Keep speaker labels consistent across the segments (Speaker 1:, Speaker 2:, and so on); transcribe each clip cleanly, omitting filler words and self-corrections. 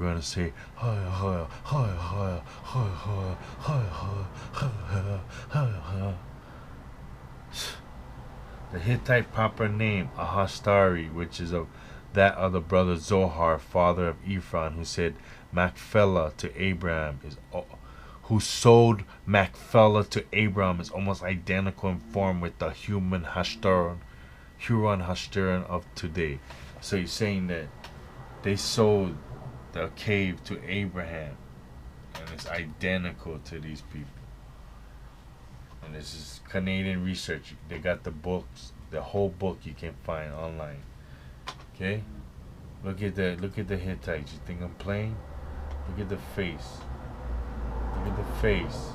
Speaker 1: going to say, the Hittite proper name, Ahastari, which is of that of the brother Zohar, father of Ephron, who said Machpelah to Abraham, who sold Machpelah to Abraham, is almost identical in form with the Huron Hashtaran of today. So he's saying that they sold the cave to Abraham, and it's identical to these people. And this is Canadian research. They got the books, the whole book you can find online. Okay, look at the Hittites. You think I'm playing? Look at the face. Look at the face.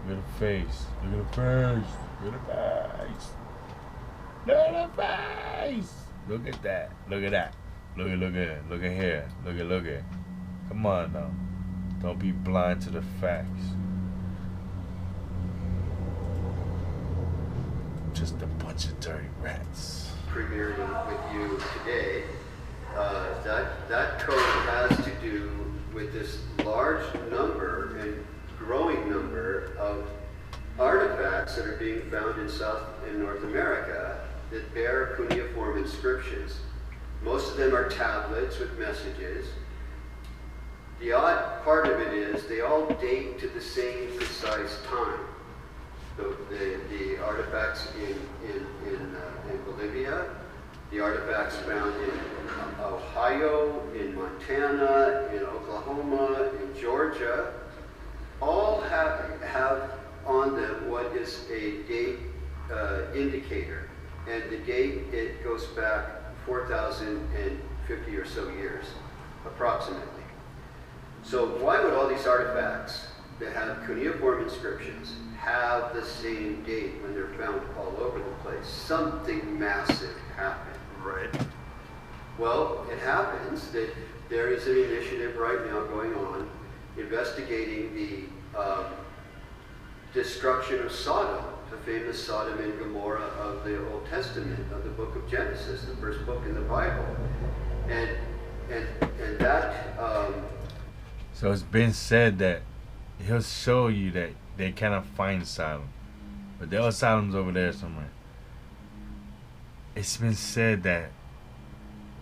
Speaker 1: Look at the face. Look at the face. Look at the face. Look at the face. Look at that. Look at that. Look at here. Look at. Come on now. Don't be blind to the facts. Just a bunch of dirty rats.
Speaker 2: Premiering with you today, that code has to do with this large number and growing number of artifacts that are being found in South and North America that bear cuneiform inscriptions. Most of them are tablets with messages. The odd part of it is they all date to the same precise time. The artifacts in Bolivia, the artifacts found in Ohio, in Montana, in Oklahoma, in Georgia, all have on them what is a date indicator. And the date, it goes back 4,050 or so years, approximately. So why would all these artifacts that have cuneiform inscriptions have the same date when they're found all over the place? Something massive happened.
Speaker 1: Right.
Speaker 2: Well, it happens that there is an initiative right now going on investigating the destruction of Sodom, the famous Sodom and Gomorrah of the Old Testament, of the book of Genesis, the first book in the Bible. And that...
Speaker 1: So it's been said that he'll show you that they cannot find Sodom, but there are Sodoms over there somewhere. It's been said that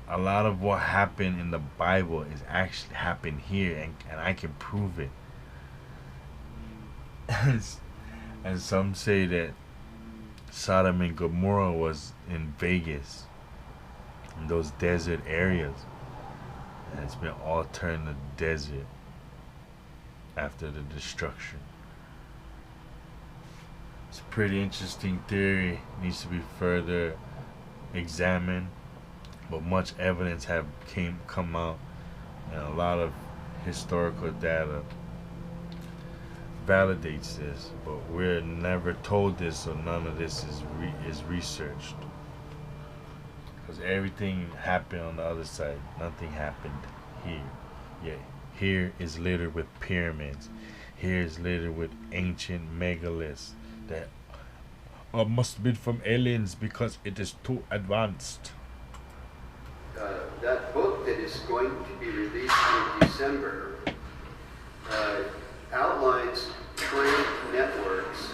Speaker 1: a lot of what happened in the Bible is actually happened here, and I can prove it. And some say that Sodom and Gomorrah was in Vegas, in those desert areas, and it's been all turned to desert after the destruction. It's a pretty interesting theory, needs to be further examined, but much evidence have come out, and a lot of historical data validates this, but we're never told this, so none of this is researched, because everything happened on the other side. Nothing happened here. Yeah, here is littered with pyramids. Here is littered with ancient megaliths that must have been from aliens because it is too advanced.
Speaker 2: That book that is going to be released in December outlines trade networks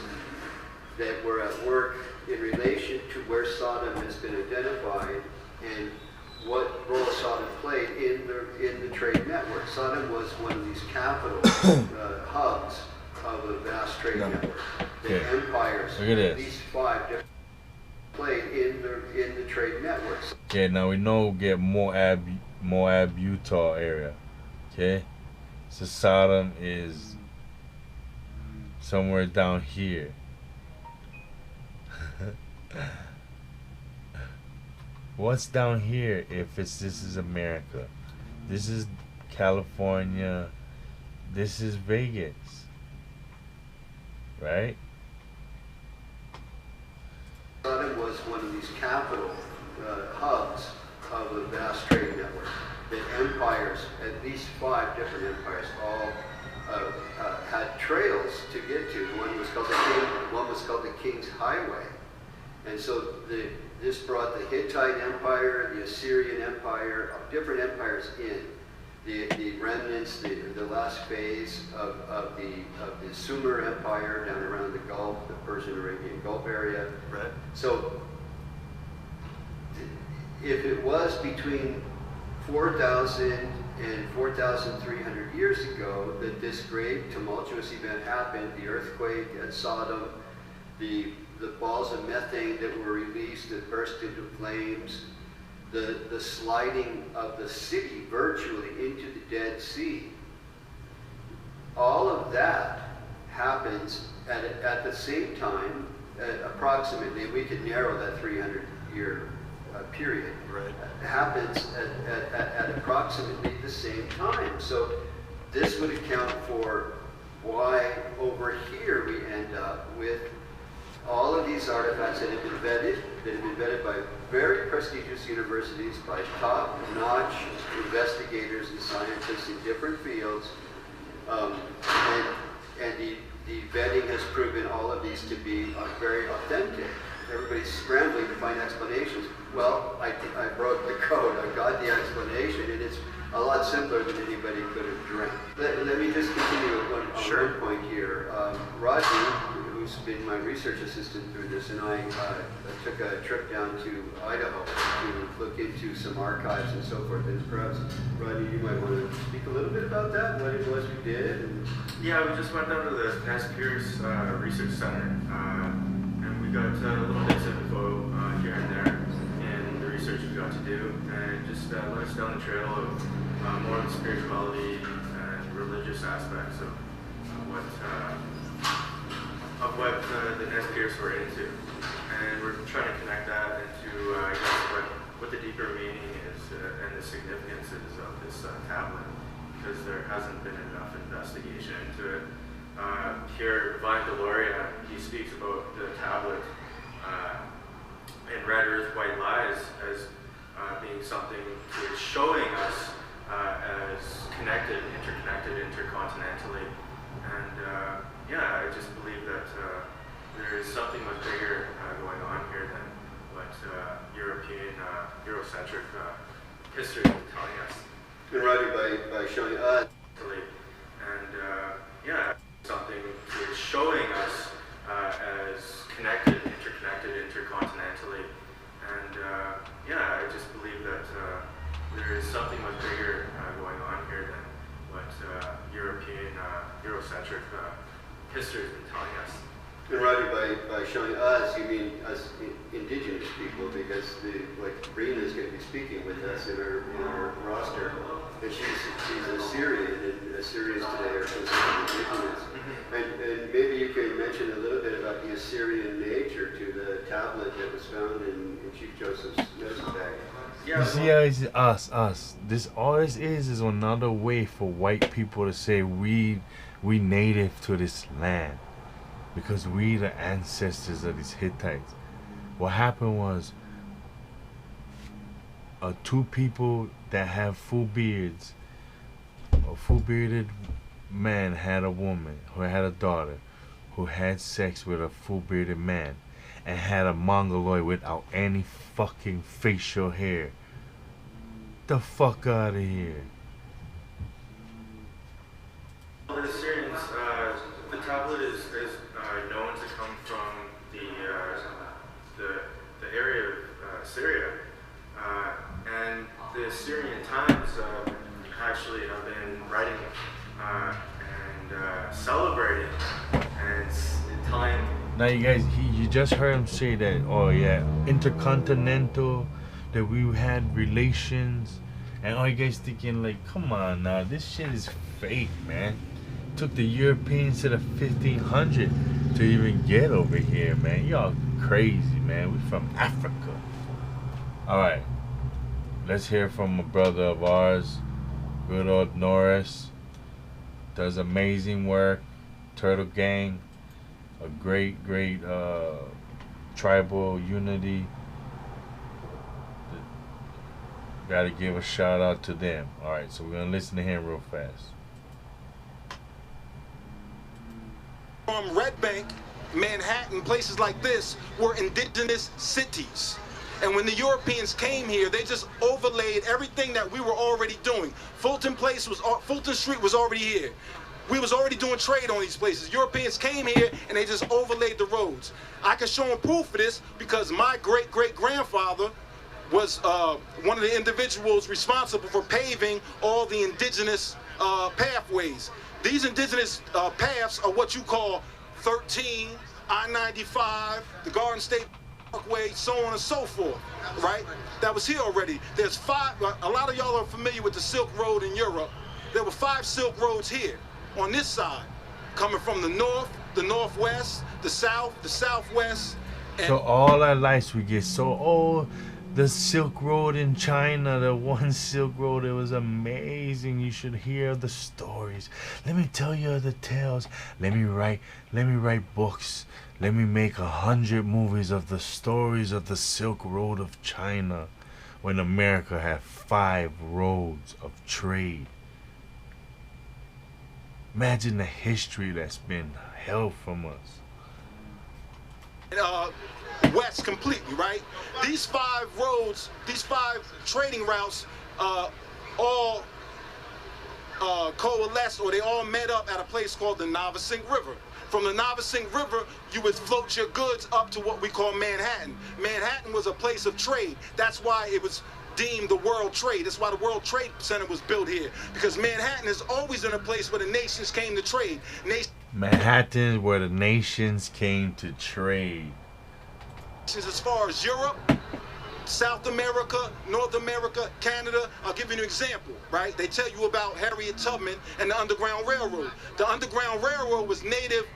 Speaker 2: that were at work in relation to where Sodom has been identified and what role Sodom played in the trade network. Sodom was one of these capital hubs of a vast trade network. The empires, these five different played in the trade networks.
Speaker 1: Okay, now we know get Moab, Utah area. Okay, so Sodom is somewhere down here. What's down here if this is America? This is California. This is Vegas. Right?
Speaker 2: Sodom was one of these capital hubs of a vast trade network. That empires, at least 5 different empires, all had trails to get to. One was called the King's Highway. And so this brought the Hittite Empire, the Assyrian Empire, different empires in. The remnants, the last phase of the Sumer Empire down around the Gulf, the Persian-Arabian Gulf area.
Speaker 3: Right.
Speaker 2: So if it was between 4,000 and 4,300 years ago that this great tumultuous event happened, the earthquake at Sodom, the balls of methane that were released that burst into flames, the sliding of the city virtually into the Dead Sea. All of that happens at the same time, approximately, we could narrow that 300-year period.
Speaker 3: Right.
Speaker 2: Happens at approximately the same time. So this would account for why over here we end up with all of these artifacts that have been vetted by very prestigious universities, by top-notch investigators and scientists in different fields, and the vetting has proven all of these to be very authentic. Everybody's scrambling to find explanations. Well, I broke the code. I got the explanation, and it's a lot simpler than anybody could have dreamt. Let me just continue on one point here. Rodney, who's been my research assistant through this, and I took a trip down to Idaho to look into some archives and so forth. And perhaps, Rodney, you might want to speak a little bit about that, what it was we did. And
Speaker 4: yeah, we just went down to the Nez Perce Research Center, and we got little bits of info here and there in the research we got to do, and just led us down the trail of more of the spirituality and religious aspects of what the Nez Perce were into, and we're trying to connect that into I guess what the deeper meaning is and the significance is of this tablet, because there hasn't been enough investigation into it. Here, Vine Deloria, he speaks about the tablet in Red Earth, White Lies as being something that is showing us as connected, interconnected, intercontinentally. And yeah, I just believe that there is something much bigger going on here than what European, Eurocentric history is telling us.
Speaker 2: and Rodney, by showing us.
Speaker 4: And yeah, something that is showing us as connected, interconnected, intercontinentally. And yeah, I just believe that there is something much bigger going on here than what European, Eurocentric history has been telling us.
Speaker 2: And Rodney, by showing us, you mean us indigenous people, because like Brina is going to be speaking with us in our roster, and she's Assyrian, and Assyrians today are considered indigenous. And maybe you could mention a little bit about the Assyrian nature to the tablet that was found in Chief Joseph's medicine bag.
Speaker 1: You see how it's us. All this is another way for white people to say we native to this land, because we the ancestors of these Hittites. What happened was two people that have full beards, a full bearded man had a woman who had a daughter who had sex with a full bearded man and had a mongoloid without any fucking facial hair. The fuck out of here.
Speaker 4: The Assyrians, the tablet is known to come from the area of Syria, and the Assyrian times actually have been writing and celebrating and telling.
Speaker 1: Now you guys, you just heard him say that, oh yeah, intercontinental, that we had relations, and all you guys thinking like, come on now, this shit is fake, man. Took the Europeans to the 1500 to even get over here, man. Y'all crazy, man. We from Africa. Alright, let's hear from a brother of ours, good old Norris. Does amazing work. Turtle Gang, a great tribal unity. Gotta give a shout out to them. Alright, so we're gonna listen to him real fast.
Speaker 5: Red Bank, Manhattan, places like this were indigenous cities.
Speaker 3: And when the Europeans came here, they just overlaid everything that we were already doing. Fulton Street was already here. We was already doing trade on these places. Europeans came here and they just overlaid the roads. I can show them proof of this because my great-great-grandfather was one of the individuals responsible for paving all the indigenous pathways. These indigenous paths are what you call 13, I-95, the Garden State Parkway, so on and so forth, right? That was here already. There's 5, a lot of y'all are familiar with the Silk Road in Europe. There were 5 Silk Roads here on this side, coming from the north, the northwest, the south, the southwest. And
Speaker 1: so all our lives we get so, the Silk Road in China, the one Silk Road, it was amazing. You should hear the stories. Let me tell you the tales. Let me write books. Let me make 100 movies of the stories of the Silk Road of China, when America had 5 roads of trade. Imagine the history that's been held from us.
Speaker 3: West completely, right? These 5 roads, these 5 trading routes, all coalesced, or they all met up at a place called the Navasink River. From the Navasink River, you would float your goods up to what we call Manhattan. Manhattan was a place of trade. That's why it was deemed the World Trade. That's why the World Trade Center was built here, because Manhattan has always been a place where the nations came to trade.
Speaker 1: Manhattan, where the nations came to trade.
Speaker 3: As far as Europe, South America, North America, Canada, I'll give you an example, right? They tell you about Harriet Tubman and the Underground Railroad. The Underground Railroad was native